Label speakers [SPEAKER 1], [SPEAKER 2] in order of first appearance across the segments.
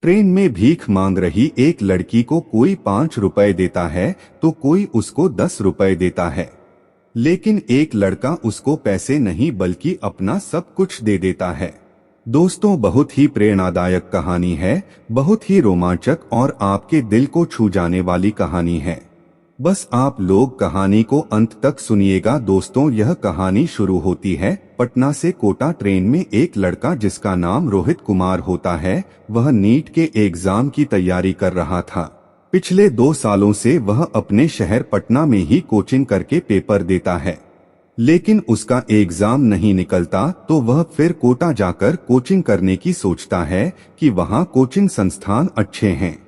[SPEAKER 1] Train में भीख मांग रही एक लड़की को कोई 5 रुपए देता है तो कोई उसको 10 रुपए देता है, लेकिन एक लड़का उसको पैसे नहीं बल्कि अपना सब कुछ दे देता है। दोस्तों, बहुत ही प्रेरणादायक कहानी है, बहुत ही रोमांचक और आपके दिल को छू जाने वाली कहानी है। बस आप लोग कहानी को अंत तक सुनिएगा। दोस्तों, यह कहानी शुरू होती है पटना से कोटा ट्रेन में। एक लड़का जिसका नाम रोहित कुमार होता है, वह नीट के एग्जाम की तैयारी कर रहा था। पिछले 2 सालों से वह अपने शहर पटना में ही कोचिंग करके पेपर देता है, लेकिन उसका एग्जाम नहीं निकलता तो वह फिर कोटा जाकर कोचिंग करने की सोचता है कि वहाँ कोचिंग संस्थान अच्छे हैं,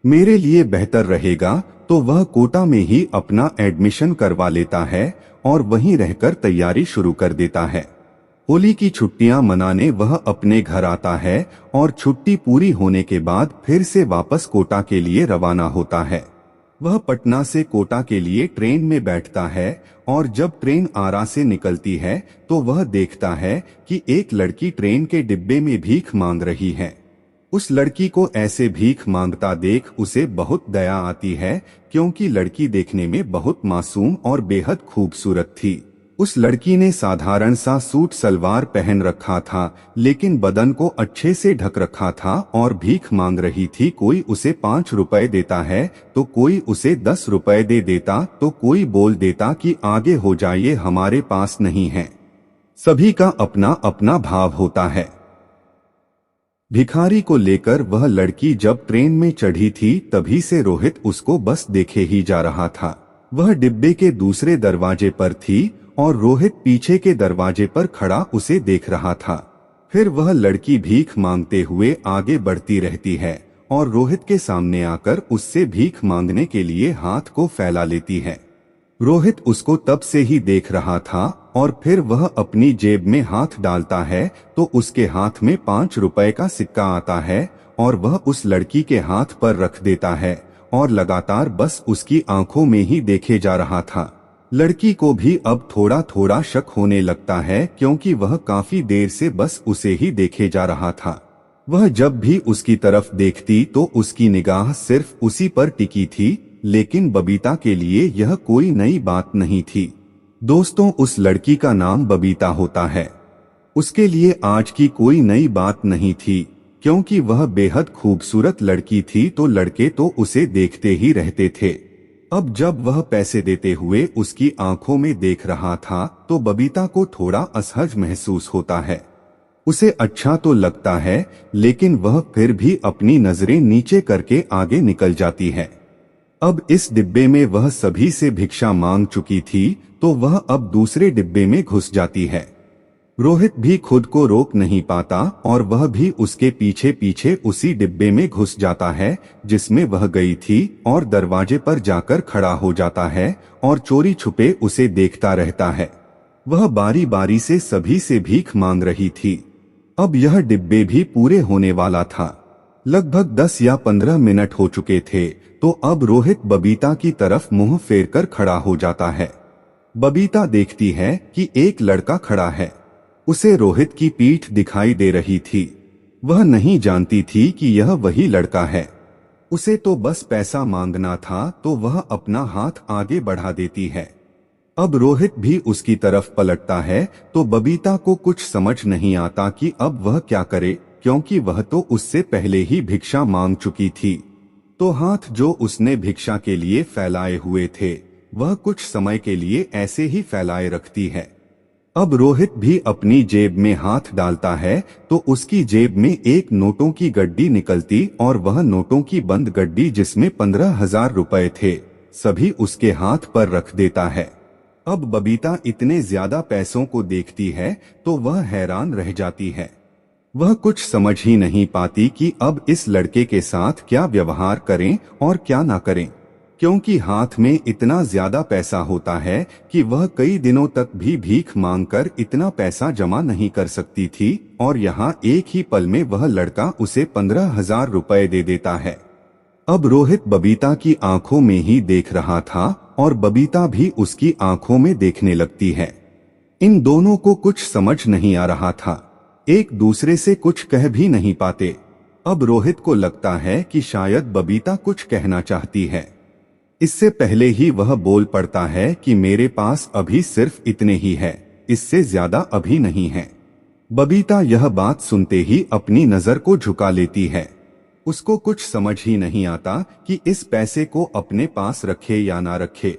[SPEAKER 1] मेरे लिए बेहतर रहेगा। तो वह कोटा में ही अपना एडमिशन करवा लेता है और वहीं रहकर तैयारी शुरू कर देता है। होली की छुट्टियां मनाने वह अपने घर आता है और छुट्टी पूरी होने के बाद फिर से वापस कोटा के लिए रवाना होता है। वह पटना से कोटा के लिए ट्रेन में बैठता है और जब ट्रेन आरा से निकलती है तो वह देखता है कि एक लड़की ट्रेन के डिब्बे में भीख मांग रही है। उस लड़की को ऐसे भीख मांगता देख उसे बहुत दया आती है, क्योंकि लड़की देखने में बहुत मासूम और बेहद खूबसूरत थी। उस लड़की ने साधारण सा सूट सलवार पहन रखा था, लेकिन बदन को अच्छे से ढक रखा था और भीख मांग रही थी। कोई उसे 5 रुपए देता है तो कोई उसे 10 रुपए दे देता तो कोई बोल देता कि आगे हो जाइए, हमारे पास नहीं है। सभी का अपना अपना भाव होता है। भिखारी को लेकर वह लड़की जब ट्रेन में चढ़ी थी तभी से रोहित उसको बस देखे ही जा रहा था। वह डिब्बे के दूसरे दरवाजे पर थी और रोहित पीछे के दरवाजे पर खड़ा उसे देख रहा था। फिर वह लड़की भीख मांगते हुए आगे बढ़ती रहती है और रोहित के सामने आकर उससे भीख मांगने के लिए हाथ को फैला लेती है। रोहित उसको तब से ही देख रहा था और फिर वह अपनी जेब में हाथ डालता है तो उसके हाथ में 5 रुपए का सिक्का आता है और वह उस लड़की के हाथ पर रख देता है और लगातार बस उसकी आंखों में ही देखे जा रहा था। लड़की को भी अब थोड़ा थोड़ा शक होने लगता है, क्योंकि वह काफी देर से बस उसे ही देखे जा रहा था। वह जब भी उसकी तरफ देखती तो उसकी निगाह सिर्फ उसी पर टिकी थी, लेकिन बबीता के लिए यह कोई नई बात नहीं थी। दोस्तों, उस लड़की का नाम बबीता होता है। उसके लिए आज की कोई नई बात नहीं थी, क्योंकि वह बेहद खूबसूरत लड़की थी तो लड़के तो उसे देखते ही रहते थे। अब जब वह पैसे देते हुए उसकी आंखों में देख रहा था तो बबीता को थोड़ा असहज महसूस होता है। उसे अच्छा तो लगता है, लेकिन वह फिर भी अपनी नजरें नीचे करके आगे निकल जाती है। अब इस डिब्बे में वह सभी से भिक्षा मांग चुकी थी तो वह अब दूसरे डिब्बे में घुस जाती है। रोहित भी खुद को रोक नहीं पाता और वह भी उसके पीछे पीछे उसी डिब्बे में घुस जाता है जिसमें वह गई थी और दरवाजे पर जाकर खड़ा हो जाता है और चोरी छुपे उसे देखता रहता है। वह बारी बारी से सभी से भीख मांग रही थी। अब यह डिब्बे भी पूरे होने वाला था। लगभग 10 या 15 मिनट हो चुके थे तो अब रोहित बबीता की तरफ मुंह फेरकर खड़ा हो जाता है। बबीता देखती है कि एक लड़का खड़ा है। उसे रोहित की पीठ दिखाई दे रही थी। वह नहीं जानती थी कि यह वही लड़का है। उसे तो बस पैसा मांगना था तो वह अपना हाथ आगे बढ़ा देती है। अब रोहित भी उसकी तरफ पलटता है तो बबीता को कुछ समझ नहीं आता कि अब वह क्या करे, क्योंकि वह तो उससे पहले ही भिक्षा मांग चुकी थी। तो हाथ जो उसने भिक्षा के लिए फैलाए हुए थे वह कुछ समय के लिए ऐसे ही फैलाए रखती है। अब रोहित भी अपनी जेब में हाथ डालता है तो उसकी जेब में एक नोटों की गड्डी निकलती और वह नोटों की बंद गड्डी जिसमें 15,000 रुपए थे सभी उसके हाथ पर रख देता है। अब बबीता इतने ज्यादा पैसों को देखती है तो वह हैरान रह जाती है। वह कुछ समझ ही नहीं पाती कि अब इस लड़के के साथ क्या व्यवहार करें और क्या ना करें, क्योंकि हाथ में इतना ज्यादा पैसा होता है कि वह कई दिनों तक भी भीख मांगकर इतना पैसा जमा नहीं कर सकती थी और यहाँ एक ही पल में वह लड़का उसे 15,000 रुपए दे देता है। अब रोहित बबीता की आंखों में ही देख रहा था और बबीता भी उसकी आंखों में देखने लगती है। इन दोनों को कुछ समझ नहीं आ रहा था, एक दूसरे से कुछ कह भी नहीं पाते। अब रोहित को लगता है कि शायद बबीता कुछ कहना चाहती है। इससे पहले ही वह बोल पड़ता है कि मेरे पास अभी सिर्फ इतने ही है, इससे ज्यादा अभी नहीं है। बबीता यह बात सुनते ही अपनी नजर को झुका लेती है। उसको कुछ समझ ही नहीं आता कि इस पैसे को अपने पास रखे या ना रखे।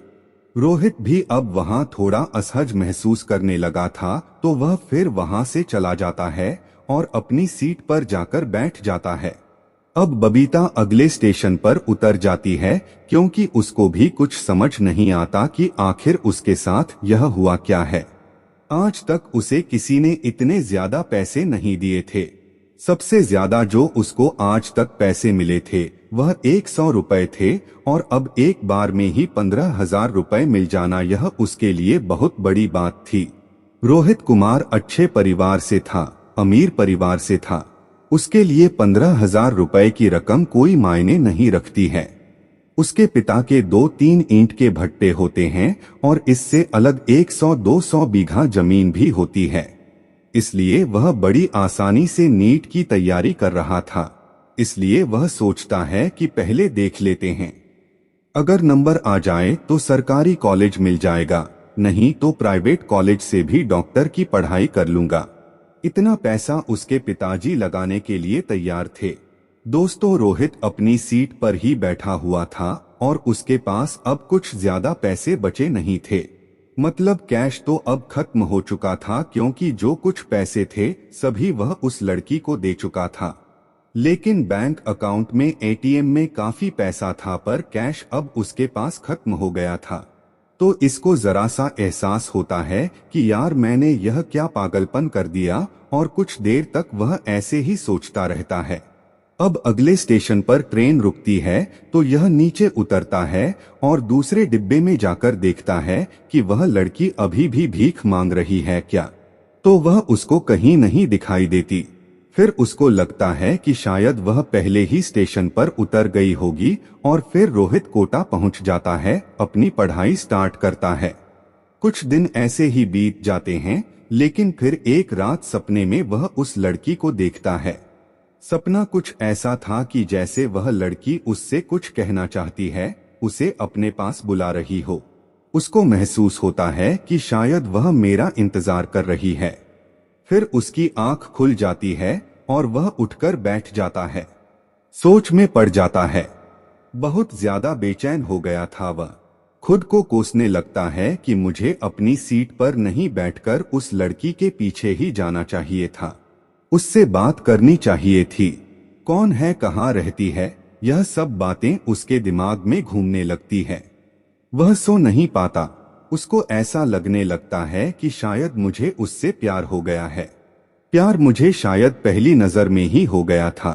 [SPEAKER 1] रोहित भी अब वहां थोड़ा असहज महसूस करने लगा था, तो वह फिर वहां से चला जाता है और अपनी सीट पर जाकर बैठ जाता है। अब बबीता अगले स्टेशन पर उतर जाती है, क्योंकि उसको भी कुछ समझ नहीं आता कि आखिर उसके साथ यह हुआ क्या है। आज तक उसे किसी ने इतने ज्यादा पैसे नहीं दिए थे। सबसे ज्यादा जो उसको आज तक पैसे मिले थे वह 100 रुपए थे, और अब एक बार में ही 15,000 रुपए मिल जाना यह उसके लिए बहुत बड़ी बात थी। रोहित कुमार अच्छे परिवार से था, अमीर परिवार से था। उसके लिए 15,000 रुपए की रकम कोई मायने नहीं रखती है। उसके पिता के 2-3 ईंट के भट्टे होते हैं और इससे अलग 100-200 बीघा जमीन भी होती है। इसलिए वह बड़ी आसानी से नीट की तैयारी कर रहा था। इसलिए वह सोचता है कि पहले देख लेते हैं, अगर नंबर आ जाए तो सरकारी कॉलेज मिल जाएगा, नहीं तो प्राइवेट कॉलेज से भी डॉक्टर की पढ़ाई कर लूंगा। इतना पैसा उसके पिताजी लगाने के लिए तैयार थे। दोस्तों, रोहित अपनी सीट पर ही बैठा हुआ था और उसके पास अब कुछ ज्यादा पैसे बचे नहीं थे। मतलब कैश तो अब खत्म हो चुका था, क्योंकि जो कुछ पैसे थे सभी वह उस लड़की को दे चुका था। लेकिन बैंक अकाउंट में एटीएम में काफी पैसा था, पर कैश अब उसके पास खत्म हो गया था। तो इसको जरा सा एहसास होता है कि यार मैंने यह क्या पागलपन कर दिया, और कुछ देर तक वह ऐसे ही सोचता रहता है। अब अगले स्टेशन पर ट्रेन रुकती है, तो यह नीचे उतरता है और दूसरे डिब्बे में जाकर देखता है कि वह लड़की अभी भी भीख मांग रही है क्या, तो वह उसको कहीं नहीं दिखाई देती। फिर उसको लगता है कि शायद वह पहले ही स्टेशन पर उतर गई होगी, और फिर रोहित कोटा पहुंच जाता है, अपनी पढ़ाई स्टार्ट करता है। कुछ दिन ऐसे ही बीत जाते हैं, लेकिन फिर एक रात सपने में वह उस लड़की को देखता है। सपना कुछ ऐसा था कि जैसे वह लड़की उससे कुछ कहना चाहती है, उसे अपने पास बुला रही हो। उसको महसूस होता है कि शायद वह मेरा इंतजार कर रही है। फिर उसकी आंख खुल जाती है और वह उठकर बैठ जाता है। सोच में पड़ जाता है। बहुत ज्यादा बेचैन हो गया था वह। खुद को कोसने लगता है कि मुझे अपनी सीट पर नहीं बैठकर उस लड़की के पीछे ही जाना चाहिए था। उससे बात करनी चाहिए थी। कौन है, कहाँ रहती है, यह सब बातें उसके दिमाग में घूमने लगती है। वह सो नहीं पाता। उसको ऐसा लगने लगता है कि शायद मुझे उससे प्यार हो गया है। प्यार मुझे शायद पहली नजर में ही हो गया था,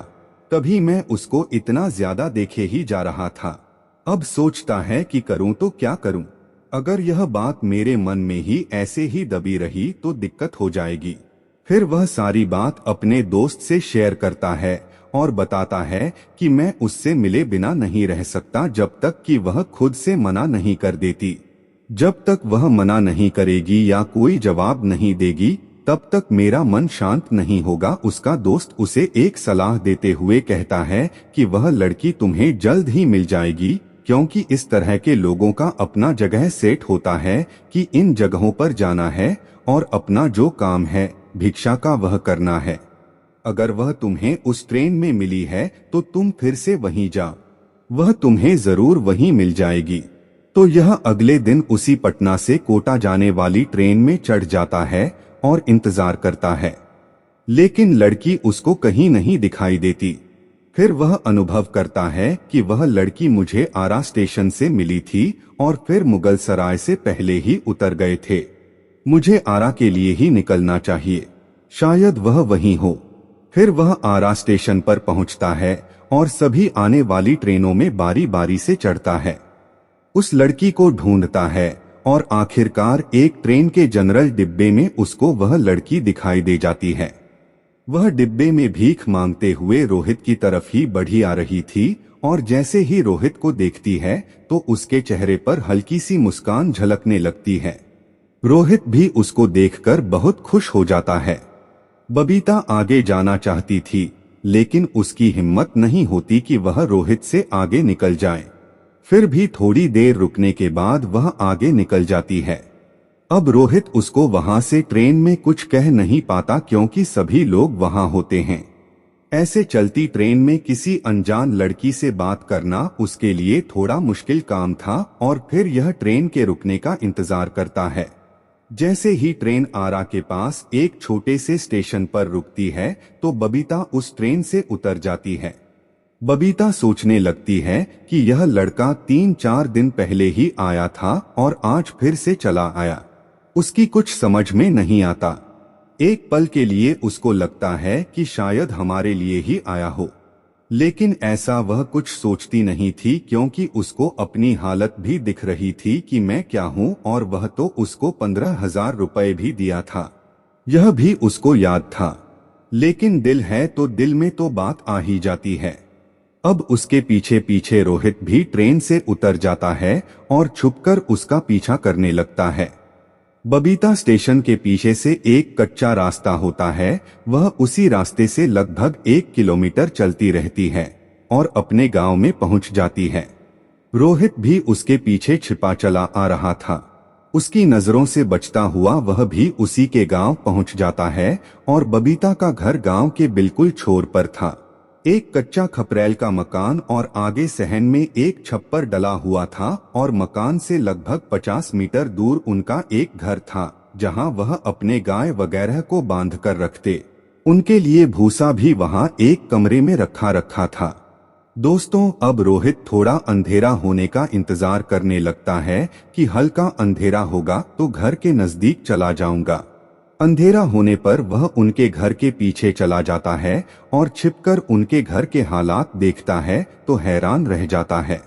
[SPEAKER 1] तभी मैं उसको इतना ज्यादा देखे ही जा रहा था। अब सोचता है कि करूं तो क्या करूं। अगर यह बात मेरे मन में ही ऐसे ही दबी रही तो दिक्कत हो जाएगी। फिर वह सारी बात अपने दोस्त से शेयर करता है और बताता है कि मैं उससे मिले बिना नहीं रह सकता जब तक कि वह खुद से मना नहीं कर देती। जब तक वह मना नहीं करेगी या कोई जवाब नहीं देगी, तब तक मेरा मन शांत नहीं होगा। उसका दोस्त उसे एक सलाह देते हुए कहता है कि वह लड़की तुम्हें जल्द ही मिल जाएगी, क्योंकि इस तरह के लोगों का अपना जगह सेट होता है कि इन जगहों पर जाना है और अपना जो काम है भिक्षा का वह करना है। अगर वह तुम्हें उस ट्रेन में मिली है तो तुम फिर से वहीं जाओ, वह तुम्हें जरूर वहीं मिल जाएगी। तो यह अगले दिन उसी पटना से कोटा जाने वाली ट्रेन में चढ़ जाता है और इंतजार करता है, लेकिन लड़की उसको कहीं नहीं दिखाई देती। फिर वह अनुभव करता है कि वह लड़की मुझे आरा स्टेशन से मिली थी और फिर मुगल सराय से पहले ही उतर गए थे। मुझे आरा के लिए ही निकलना चाहिए, शायद वह वहीं हो। फिर वह आरा स्टेशन पर पहुंचता है और सभी आने वाली ट्रेनों में बारी बारी से चढ़ता है। उस लड़की को ढूंढता है और आखिरकार एक ट्रेन के जनरल डिब्बे में उसको वह लड़की दिखाई दे जाती है। वह डिब्बे में भीख मांगते हुए रोहित की तरफ ही बढ़ी आ रही थी, और जैसे ही रोहित को देखती है तो उसके चेहरे पर हल्की सी मुस्कान झलकने लगती है। रोहित भी उसको देखकर बहुत खुश हो जाता है। बबीता आगे जाना चाहती थी, लेकिन उसकी हिम्मत नहीं होती कि वह रोहित से आगे निकल जाए। फिर भी थोड़ी देर रुकने के बाद वह आगे निकल जाती है। अब रोहित उसको वहां से ट्रेन में कुछ कह नहीं पाता क्योंकि सभी लोग वहां होते हैं। ऐसे चलती ट्रेन में किसी अनजान लड़की से बात करना उसके लिए थोड़ा मुश्किल काम था और फिर यह ट्रेन के रुकने का इंतजार करता है। जैसे ही ट्रेन आरा के पास एक छोटे से स्टेशन पर रुकती है तो बबीता उस ट्रेन से उतर जाती है। बबीता सोचने लगती है कि यह लड़का 3-4 दिन पहले ही आया था और आज फिर से चला आया। उसकी कुछ समझ में नहीं आता। एक पल के लिए उसको लगता है कि शायद हमारे लिए ही आया हो, लेकिन ऐसा वह कुछ सोचती नहीं थी क्योंकि उसको अपनी हालत भी दिख रही थी कि मैं क्या हूँ, और वह तो उसको 15,000 रुपए भी दिया था। यह भी उसको याद था, लेकिन दिल है तो दिल में तो बात आ ही जाती है। अब उसके पीछे पीछे रोहित भी ट्रेन से उतर जाता है और छुपकर उसका पीछा करने लगता है। बबीता स्टेशन के पीछे से एक कच्चा रास्ता होता है, वह उसी रास्ते से लगभग 1 किलोमीटर चलती रहती है और अपने गांव में पहुंच जाती है। रोहित भी उसके पीछे छिपा चला आ रहा था। उसकी नजरों से बचता हुआ वह भी उसी के गांव पहुंच जाता है और बबीता का घर गांव के बिल्कुल छोर पर था। एक कच्चा खपरेल का मकान और आगे सहन में एक छप्पर डला हुआ था और मकान से लगभग 50 मीटर दूर उनका एक घर था जहां वह अपने गाय वगैरह को बांध कर रखते। उनके लिए भूसा भी वहां एक कमरे में रखा था। दोस्तों, अब रोहित थोड़ा अंधेरा होने का इंतजार करने लगता है कि हल्का अंधेरा होगा तो घर के नजदीक चला जाऊंगा। अंधेरा होने पर वह उनके घर के पीछे चला जाता है और छिपकर उनके घर के हालात देखता है तो हैरान रह जाता है,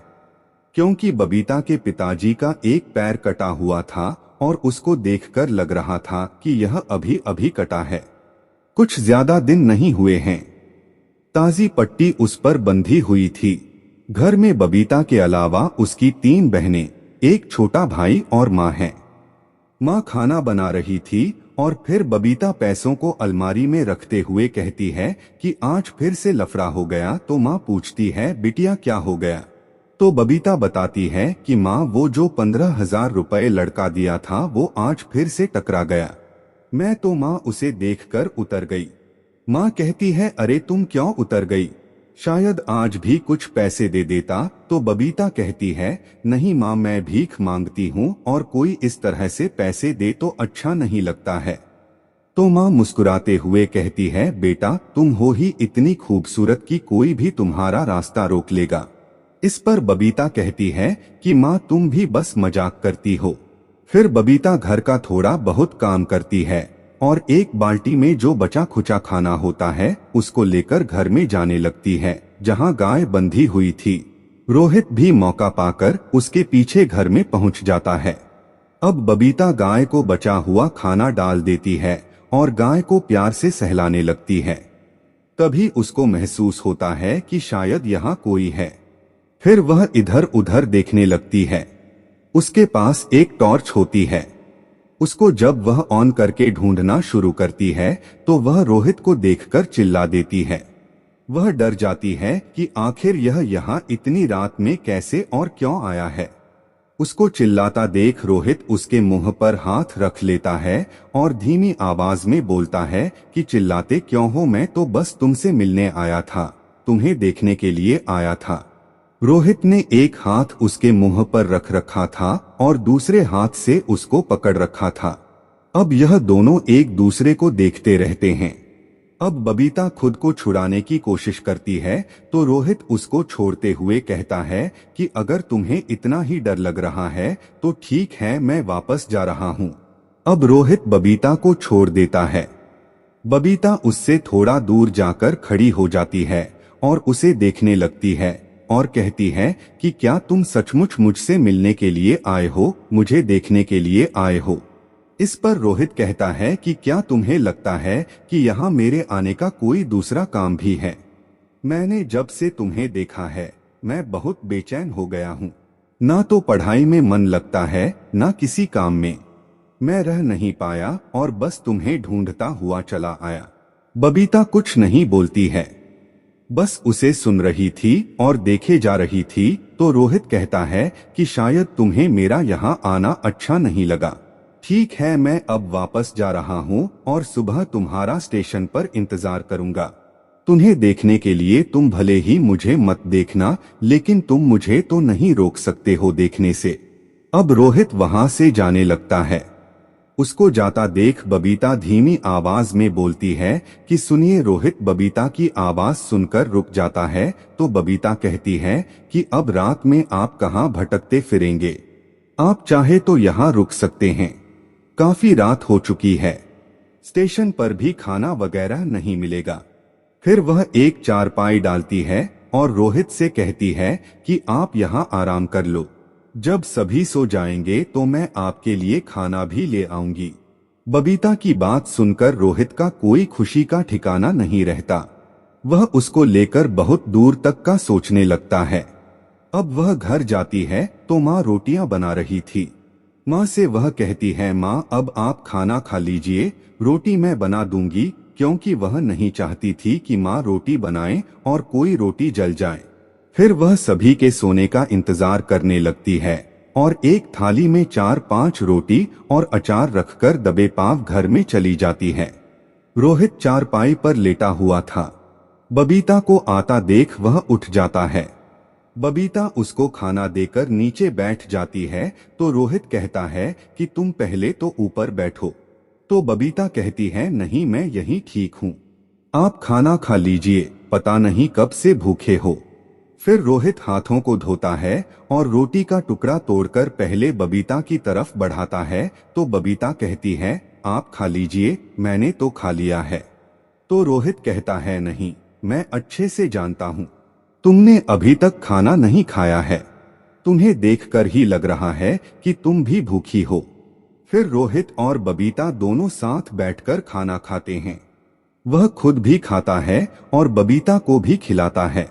[SPEAKER 1] क्योंकि बबीता के पिताजी का एक पैर कटा हुआ था और उसको देखकर लग रहा था कि यह अभी अभी कटा है। कुछ ज्यादा दिन नहीं हुए हैं। ताजी पट्टी उस पर बंधी हुई थी। घर में बबीता के अलावा उसकी 3 बहनें, एक छोटा भाई और माँ है। माँ खाना बना रही थी और फिर बबीता पैसों को अलमारी में रखते हुए कहती है कि आज फिर से लफड़ा हो गया। तो माँ पूछती है, बिटिया क्या हो गया? तो बबीता बताती है कि माँ, वो जो 15,000 रुपए लड़का दिया था वो आज फिर से टकरा गया। मैं तो माँ उसे देखकर उतर गई। माँ कहती है, अरे तुम क्यों उतर गई? शायद आज भी कुछ पैसे दे देता। तो बबीता कहती है, नहीं माँ, मैं भीख मांगती हूँ और कोई इस तरह से पैसे दे तो अच्छा नहीं लगता है। तो माँ मुस्कुराते हुए कहती है, बेटा तुम हो ही इतनी खूबसूरत कि कोई भी तुम्हारा रास्ता रोक लेगा। इस पर बबीता कहती है कि माँ तुम भी बस मजाक करती हो। फिर बबीता घर का थोड़ा बहुत काम करती है और एक बाल्टी में जो बचा खुचा खाना होता है उसको लेकर घर में जाने लगती है जहां गाय बंधी हुई थी। रोहित भी मौका पाकर उसके पीछे घर में पहुंच जाता है। अब बबीता गाय को बचा हुआ खाना डाल देती है और गाय को प्यार से सहलाने लगती है। तभी उसको महसूस होता है कि शायद यहाँ कोई है। फिर वह इधर उधर देखने लगती है। उसके पास एक टॉर्च होती है। उसको जब वह ऑन करके ढूंढना शुरू करती है तो वह रोहित को देखकर चिल्ला देती है। वह डर जाती है कि आखिर यह यहाँ इतनी रात में कैसे और क्यों आया है। उसको चिल्लाता देख रोहित उसके मुंह पर हाथ रख लेता है और धीमी आवाज में बोलता है कि चिल्लाते क्यों हो, मैं तो बस तुमसे मिलने आया था, तुम्हें देखने के लिए आया था। रोहित ने एक हाथ उसके मुंह पर रख रखा था और दूसरे हाथ से उसको पकड़ रखा था। अब यह दोनों एक दूसरे को देखते रहते हैं। अब बबीता खुद को छुड़ाने की कोशिश करती है तो रोहित उसको छोड़ते हुए कहता है कि अगर तुम्हें इतना ही डर लग रहा है तो ठीक है, मैं वापस जा रहा हूँ। अब रोहित बबीता को छोड़ देता है। बबीता उससे थोड़ा दूर जाकर खड़ी हो जाती है और उसे देखने लगती है और कहती है कि क्या तुम सचमुच मुझसे मिलने के लिए आए हो, मुझे देखने के लिए आए हो? इस पर रोहित कहता है कि क्या तुम्हें लगता है कि यहाँ मेरे आने का कोई दूसरा काम भी है? मैंने जब से तुम्हें देखा है मैं बहुत बेचैन हो गया हूँ। ना तो पढ़ाई में मन लगता है ना किसी काम में। मैं रह नहीं पाया और बस तुम्हें ढूंढता हुआ चला आया। बबीता कुछ नहीं बोलती है। बस उसे सुन रही थी और देखे जा रही थी। तो रोहित कहता है कि शायद तुम्हें मेरा यहाँ आना अच्छा नहीं लगा। ठीक है, मैं अब वापस जा रहा हूँ और सुबह तुम्हारा स्टेशन पर इंतजार करूंगा। तुम्हें देखने के लिए तुम भले ही मुझे मत देखना, लेकिन तुम मुझे तो नहीं रोक सकते हो देखने से। अब रोहित वहां से जाने लगता है। उसको जाता देख बबीता धीमी आवाज में बोलती है कि सुनिए। रोहित बबीता की आवाज सुनकर रुक जाता है। तो बबीता कहती है कि अब रात में आप कहाँ भटकते फिरेंगे, आप चाहे तो यहाँ रुक सकते हैं, काफी रात हो चुकी है, स्टेशन पर भी खाना वगैरह नहीं मिलेगा। फिर वह एक चारपाई डालती है और रोहित से कहती है कि आप यहाँ आराम कर लो, जब सभी सो जाएंगे तो मैं आपके लिए खाना भी ले आऊंगी। बबीता की बात सुनकर रोहित का कोई खुशी का ठिकाना नहीं रहता। वह उसको लेकर बहुत दूर तक का सोचने लगता है। अब वह घर जाती है तो माँ रोटियां बना रही थी। माँ से वह कहती है, माँ अब आप खाना खा लीजिए, रोटी मैं बना दूंगी, क्योंकि वह नहीं चाहती थी कि माँ रोटी बनाए और कोई रोटी जल जाए। फिर वह सभी के सोने का इंतजार करने लगती है और एक थाली में 4-5 रोटी और अचार रखकर दबे पांव घर में चली जाती है। रोहित चारपाई पर लेटा हुआ था। बबीता को आता देख वह उठ जाता है। बबीता उसको खाना देकर नीचे बैठ जाती है। तो रोहित कहता है कि तुम पहले तो ऊपर बैठो। तो बबीता कहती है, नहीं मैं यहीं ठीक हूँ, आप खाना खा लीजिए, पता नहीं कब से भूखे हो। फिर रोहित हाथों को धोता है और रोटी का टुकड़ा तोड़कर पहले बबीता की तरफ बढ़ाता है। तो बबीता कहती है, आप खा लीजिए, मैंने तो खा लिया है। तो रोहित कहता है, नहीं, मैं अच्छे से जानता हूँ, तुमने अभी तक खाना नहीं खाया है, तुम्हें देखकर ही लग रहा है कि तुम भी भूखी हो। फिर रोहित और बबीता दोनों साथ बैठकर खाना खाते हैं। वह खुद भी खाता है और बबीता को भी खिलाता है।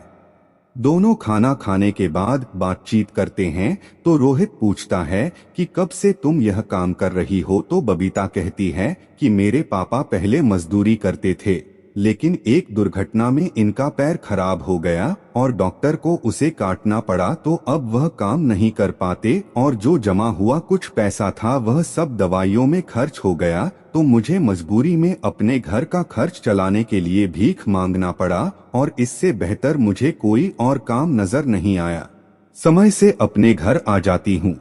[SPEAKER 1] दोनों खाना खाने के बाद बातचीत करते हैं। तो रोहित पूछता है कि कब से तुम यह काम कर रही हो। तो बबीता कहती है कि मेरे पापा पहले मजदूरी करते थे, लेकिन एक दुर्घटना में इनका पैर खराब हो गया और डॉक्टर को उसे काटना पड़ा, तो अब वह काम नहीं कर पाते और जो जमा हुआ कुछ पैसा था वह सब दवाइयों में खर्च हो गया। तो मुझे मजबूरी में अपने घर का खर्च चलाने के लिए भीख मांगना पड़ा और इससे बेहतर मुझे कोई और काम नजर नहीं आया। समय से अपने घर आ जाती हूँ।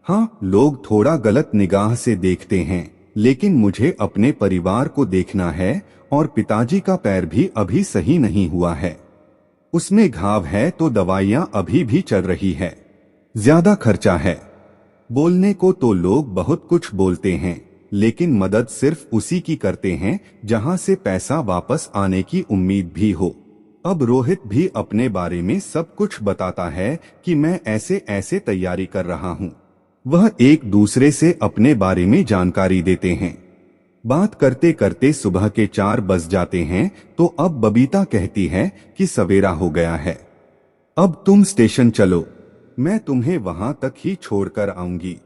[SPEAKER 1] हाँ, लोग थोड़ा गलत निगाह से देखते हैं, लेकिन मुझे अपने परिवार को देखना है और पिताजी का पैर भी अभी सही नहीं हुआ है, उसमें घाव है तो दवाइयाँ अभी भी चल रही है, ज्यादा खर्चा है। बोलने को तो लोग बहुत कुछ बोलते हैं, लेकिन मदद सिर्फ उसी की करते हैं जहां से पैसा वापस आने की उम्मीद भी हो। अब रोहित भी अपने बारे में सब कुछ बताता है कि मैं ऐसे ऐसे तैयारी कर रहा हूँ। वह एक दूसरे से अपने बारे में जानकारी देते हैं। बात करते करते सुबह के 4 बज जाते हैं। तो अब बबीता कहती है कि सवेरा हो गया है, अब तुम स्टेशन चलो, मैं तुम्हें वहां तक ही छोड़कर आऊंगी।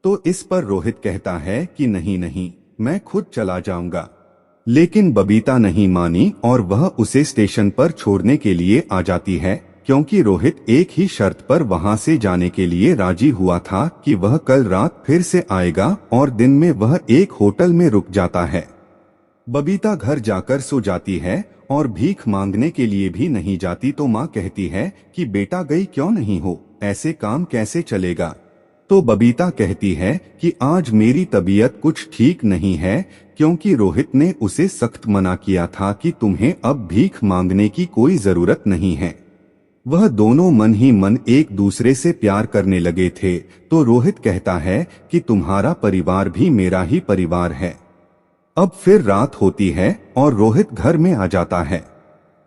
[SPEAKER 1] तो इस पर रोहित कहता है कि नहीं नहीं, मैं खुद चला जाऊंगा। लेकिन बबीता नहीं मानी और वह उसे स्टेशन पर छोड़ने के लिए आ जाती है, क्योंकि रोहित एक ही शर्त पर वहां से जाने के लिए राजी हुआ था कि वह कल रात फिर से आएगा और दिन में वह एक होटल में रुक जाता है। बबीता घर जाकर सो जाती है और भीख मांगने के लिए भी नहीं जाती। तो माँ कहती है कि बेटा गई क्यों नहीं हो, ऐसे काम कैसे चलेगा। तो बबीता कहती है कि आज मेरी तबीयत कुछ ठीक नहीं है, क्योंकि रोहित ने उसे सख्त मना किया था कि तुम्हें अब भीख मांगने की कोई जरूरत नहीं है। वह दोनों मन ही मन एक दूसरे से प्यार करने लगे थे। तो रोहित कहता है कि तुम्हारा परिवार भी मेरा ही परिवार है। अब फिर रात होती है और रोहित घर में आ जाता है।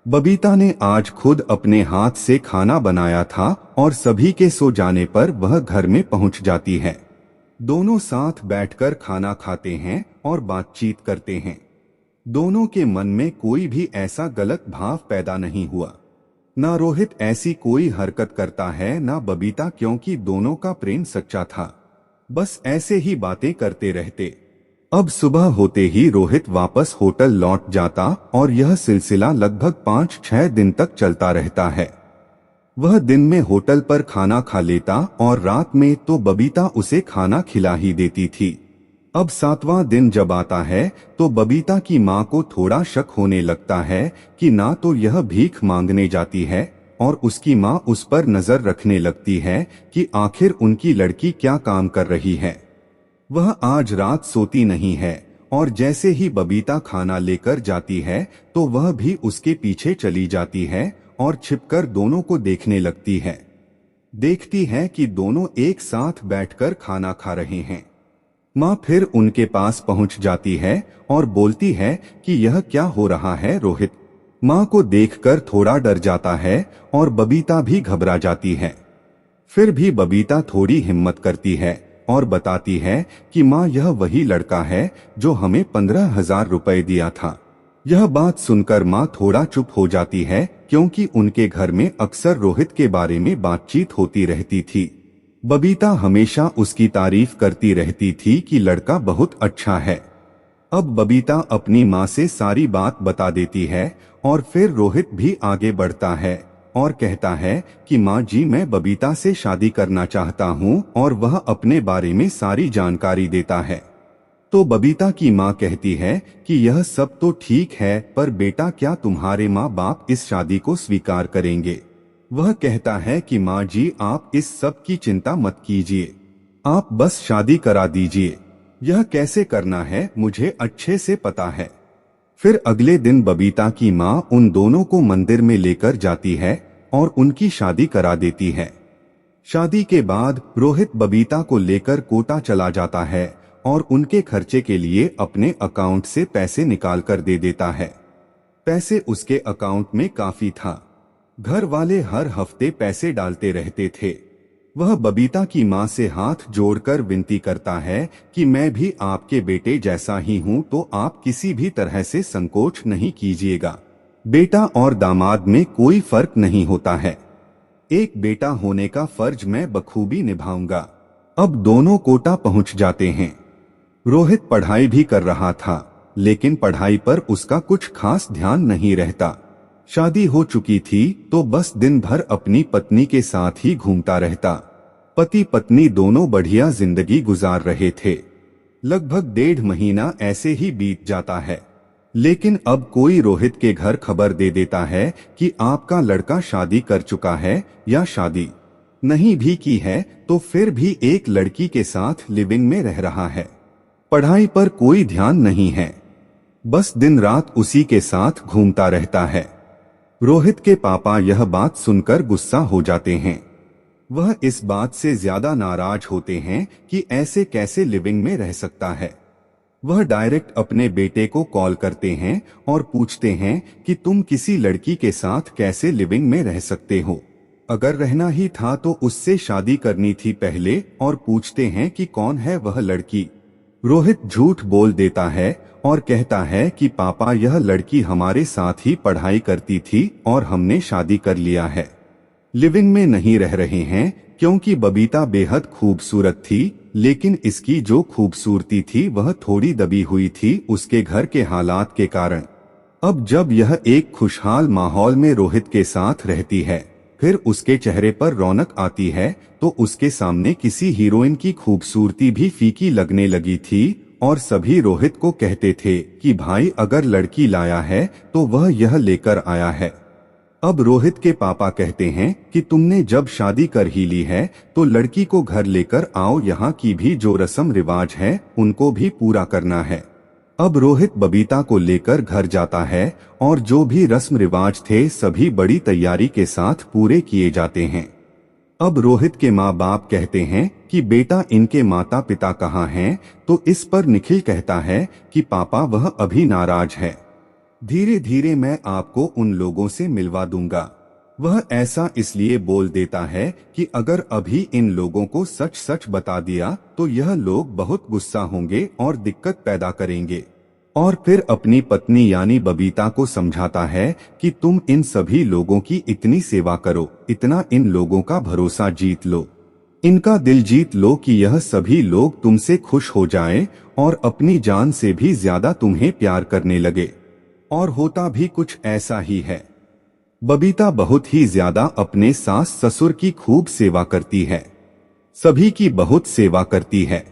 [SPEAKER 1] बबीता ने आज खुद अपने हाथ से खाना बनाया था और सभी के सो जाने पर वह घर में पहुंच जाती है। दोनों साथ बैठकर खाना खाते हैं और बातचीत करते हैं। दोनों के मन में कोई भी ऐसा गलत भाव पैदा नहीं हुआ। ना रोहित ऐसी कोई हरकत करता है, ना बबीता, क्योंकि दोनों का प्रेम सच्चा था। बस ऐसे ही बातें करते रहते। अब सुबह होते ही रोहित वापस होटल लौट जाता और यह सिलसिला लगभग 5-6 दिन तक चलता रहता है। वह दिन में होटल पर खाना खा लेता और रात में तो बबीता उसे खाना खिला ही देती थी। अब 7वां दिन जब आता है तो बबीता की माँ को थोड़ा शक होने लगता है कि ना तो यह भीख मांगने जाती है और उसकी माँ उस पर नजर रखने लगती है कि आखिर उनकी लड़की क्या काम कर रही है। वह आज रात सोती नहीं है और जैसे ही बबीता खाना लेकर जाती है तो वह भी उसके पीछे चली जाती है और छिपकर दोनों को देखने लगती है। देखती है कि दोनों एक साथ बैठकर खाना खा रहे हैं। माँ फिर उनके पास पहुंच जाती है और बोलती है कि यह क्या हो रहा है रोहित। माँ को देखकर थोड़ा डर जाता है और बबीता भी घबरा जाती है। फिर भी बबीता थोड़ी हिम्मत करती है और बताती है कि माँ यह वही लड़का है जो हमें 15,000 रुपए दिया था। यह बात सुनकर माँ थोड़ा चुप हो जाती है क्योंकि उनके घर में अक्सर रोहित के बारे में बातचीत होती रहती थी। बबीता हमेशा उसकी तारीफ करती रहती थी कि लड़का बहुत अच्छा है। अब बबीता अपनी माँ से सारी बात बता देती है और फिर रोहित भी आगे बढ़ता है और कहता है कि माँ जी मैं बबीता से शादी करना चाहता हूँ और वह अपने बारे में सारी जानकारी देता है। तो बबीता की माँ कहती है कि यह सब तो ठीक है पर बेटा क्या तुम्हारे माँ बाप इस शादी को स्वीकार करेंगे। वह कहता है कि माँ जी आप इस सब की चिंता मत कीजिए, आप बस शादी करा दीजिए। यह कैसे करना है मुझे अच्छे से पता है। फिर अगले दिन बबीता की माँ उन दोनों को मंदिर में लेकर जाती है और उनकी शादी करा देती है। शादी के बाद रोहित बबीता को लेकर कोटा चला जाता है और उनके खर्चे के लिए अपने अकाउंट से पैसे निकाल कर दे देता है। पैसे उसके अकाउंट में काफी था। घर वाले हर हफ्ते पैसे डालते रहते थे। वह बबीता की माँ से हाथ जोड़कर विनती करता है कि मैं भी आपके बेटे जैसा ही हूँ तो आप किसी भी तरह से संकोच नहीं कीजिएगा। बेटा और दामाद में कोई फर्क नहीं होता है। एक बेटा होने का फर्ज मैं बखूबी निभाऊंगा। अब दोनों कोटा पहुंच जाते हैं। रोहित पढ़ाई भी कर रहा था लेकिन पढ़ाई पर उसका कुछ खास ध्यान नहीं रहता। शादी हो चुकी थी तो बस दिन भर अपनी पत्नी के साथ ही घूमता रहता। पति पत्नी दोनों बढ़िया जिंदगी गुजार रहे थे। लगभग 1.5 महीना ऐसे ही बीत जाता है लेकिन अब कोई रोहित के घर खबर दे देता है कि आपका लड़का शादी कर चुका है या शादी नहीं भी की है तो फिर भी एक लड़की के साथ लिविंग में रह रहा है। पढ़ाई पर कोई ध्यान नहीं है, बस दिन रात उसी के साथ घूमता रहता है। रोहित के पापा यह बात सुनकर गुस्सा हो जाते हैं। वह इस बात से ज्यादा नाराज होते हैं कि ऐसे कैसे लिविंग में रह सकता है। वह डायरेक्ट अपने बेटे को कॉल करते हैं और पूछते हैं कि तुम किसी लड़की के साथ कैसे लिविंग में रह सकते हो। अगर रहना ही था तो उससे शादी करनी थी पहले, और पूछते हैं कि कौन है वह लड़की। रोहित झूठ बोल देता है और कहता है कि पापा यह लड़की हमारे साथ ही पढ़ाई करती थी और हमने शादी कर लिया है। लिविंग में नहीं रह रहे हैं क्योंकि बबीता बेहद खूबसूरत थी लेकिन इसकी जो खूबसूरती थी वह थोड़ी दबी हुई थी उसके घर के हालात के कारण। अब जब यह एक खुशहाल माहौल में रोहित के साथ रहती है फिर उसके चेहरे पर रौनक आती है तो उसके सामने किसी हीरोइन की खूबसूरती भी फीकी लगने लगी थी और सभी रोहित को कहते थे कि भाई अगर लड़की लाया है तो वह यह लेकर आया है। अब रोहित के पापा कहते हैं कि तुमने जब शादी कर ही ली है तो लड़की को घर लेकर आओ, यहाँ की भी जो रस्म रिवाज है उनको भी पूरा करना है। अब रोहित बबीता को लेकर घर जाता है और जो भी रस्म रिवाज थे सभी बड़ी तैयारी के साथ पूरे किए जाते हैं। अब रोहित के माँ बाप कहते हैं कि बेटा इनके माता पिता कहाँ हैं, तो इस पर निखिल कहता है कि पापा वह अभी नाराज है, धीरे धीरे मैं आपको उन लोगों से मिलवा दूंगा। वह ऐसा इसलिए बोल देता है कि अगर अभी इन लोगों को सच सच बता दिया तो यह लोग बहुत गुस्सा होंगे और दिक्कत पैदा करेंगे। और फिर अपनी पत्नी यानी बबीता को समझाता है कि तुम इन सभी लोगों की इतनी सेवा करो, इतना इन लोगों का भरोसा जीत लो, इनका दिल जीत लो कि यह सभी लोग तुमसे खुश हो जाएं और अपनी जान से भी ज्यादा तुम्हें प्यार करने लगे। और होता भी कुछ ऐसा ही है। बबीता बहुत ही ज्यादा अपने सास ससुर की खूब सेवा करती है, सभी की बहुत सेवा करती है,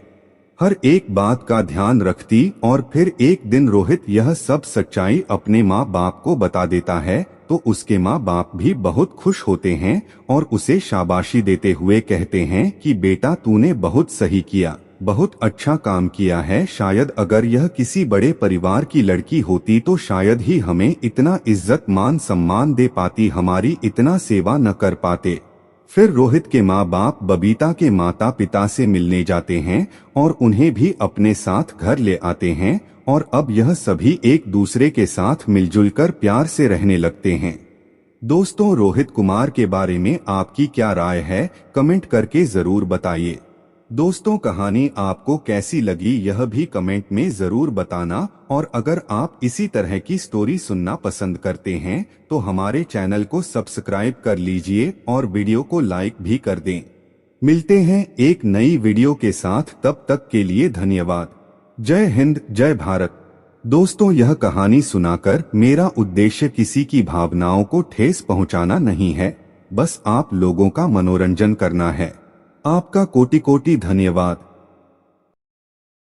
[SPEAKER 1] हर एक बात का ध्यान रखती। और फिर एक दिन रोहित यह सब सच्चाई अपने माँ बाप को बता देता है तो उसके माँ बाप भी बहुत खुश होते हैं और उसे शाबाशी देते हुए कहते हैं कि बेटा तूने बहुत सही किया, बहुत अच्छा काम किया है। शायद अगर यह किसी बड़े परिवार की लड़की होती तो शायद ही हमें इतना इज्जत मान सम्मान दे पाती, हमारी इतना सेवा न कर पाते। फिर रोहित के माँ बाप बबीता के माता पिता से मिलने जाते हैं और उन्हें भी अपने साथ घर ले आते हैं और अब यह सभी एक दूसरे के साथ मिलजुल कर प्यार से रहने लगते हैं। दोस्तों, रोहित कुमार के बारे में आपकी क्या राय है, कमेंट करके जरूर बताइए। दोस्तों, कहानी आपको कैसी लगी यह भी कमेंट में जरूर बताना। और अगर आप इसी तरह की स्टोरी सुनना पसंद करते हैं तो हमारे चैनल को सब्सक्राइब कर लीजिए और वीडियो को लाइक भी कर दें। मिलते हैं एक नई वीडियो के साथ, तब तक के लिए धन्यवाद। जय हिंद, जय भारत। दोस्तों, यह कहानी सुनाकर मेरा उद्देश्य किसी की भावनाओं को ठेस पहुंचाना नहीं है, बस आप लोगों का मनोरंजन करना है। आपका कोटि कोटि धन्यवाद।